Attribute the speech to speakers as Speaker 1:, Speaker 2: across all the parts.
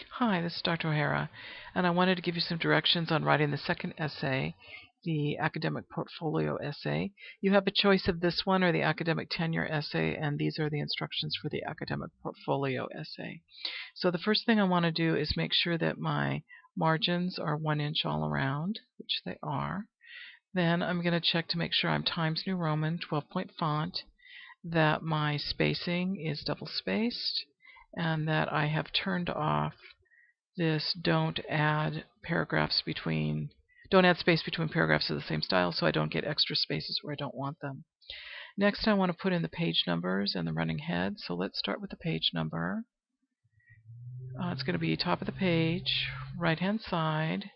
Speaker 1: Hi, this is Dr. O'Hara, and I wanted to give you some directions on writing the second essay, the academic portfolio essay. You have a choice of this one or the academic tenure essay, and these are the instructions for the academic portfolio essay. So the first thing I want to do is make sure that my margins are 1 inch all around, which they are. Then I'm going to check to make sure I'm Times New Roman 12-point font, that my spacing is double spaced, and that I have turned off this don't add space between paragraphs of the same style, so I don't get extra spaces where I don't want them. Next, I want to put in the page numbers and the running head. So let's start with the page number. It's going to be top of the page, right hand side,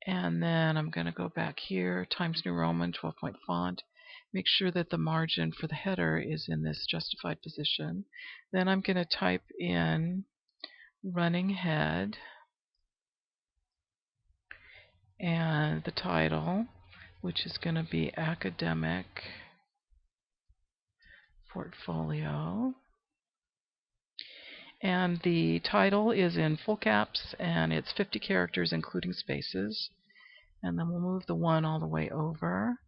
Speaker 1: and then I'm going to go back here, Times New Roman 12-point font. Make sure that the margin for the header is in this justified position. Then I'm going to type in running head and the title, which is going to be Academic Portfolio. And the title is in full caps, and it's 50 characters including spaces. And then we'll move the 1 all the way over.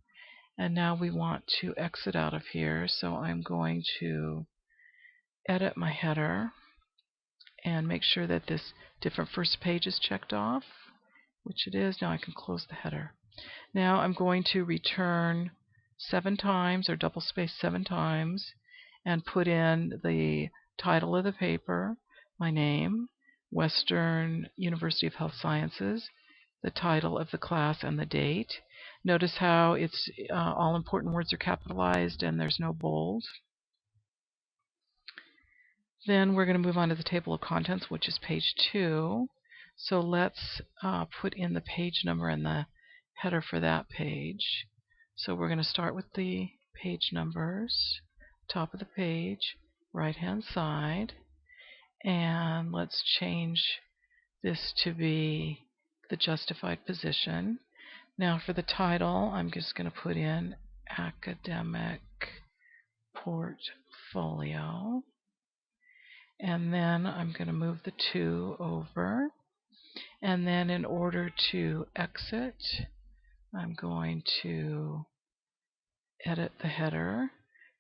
Speaker 1: And now we want to exit out of here, so I'm going to edit my header and make sure that this different first page is checked off, which it is. Now I can close the header. Now I'm going to return 7 times, or double space 7 times, and put in the title of the paper, my name, Western University of Health Sciences, the title of the class, and the date. Notice how it's all important words are capitalized and there's no bold. Then we're going to move on to the table of contents, which is page 2. So let's put in the page number and the header for that page. So we're going to start with the page numbers, top of the page, right hand side, and let's change this to be the justified position. Now for the title, I'm just going to put in Academic Portfolio, and then I'm going to move the 2 over. And then in order to exit, I'm going to edit the header,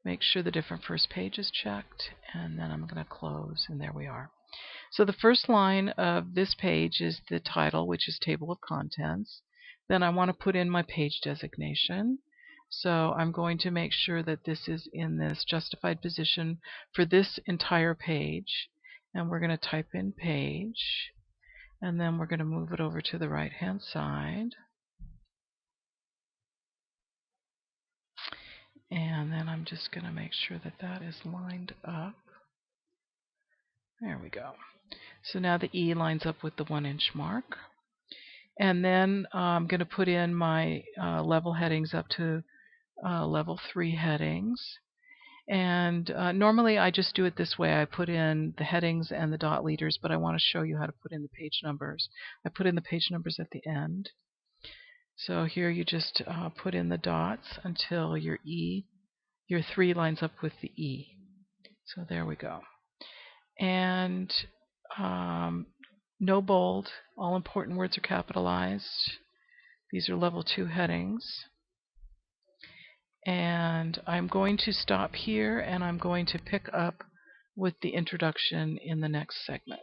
Speaker 1: make sure the different first page is checked, and then I'm going to close, and there we are. So the first line of this page is the title, which is table of contents. Then I want to put in my page designation. So I'm going to make sure that this is in this justified position for this entire page. And we're going to type in page. And then we're going to move it over to the right-hand side. And then I'm just going to make sure that that is lined up. There we go. So now the E lines up with the 1 inch mark. And then I'm going to put in my level headings up to level 3 headings. And normally I just do it this way. I put in the headings and the dot leaders, but I want to show you how to put in the page numbers. I put in the page numbers at the end. So here you just put in the dots until your 3 lines up with the E. So there we go. And no bold. All important words are capitalized. These are level 2 headings. And I'm going to stop here, and I'm going to pick up with the introduction in the next segment.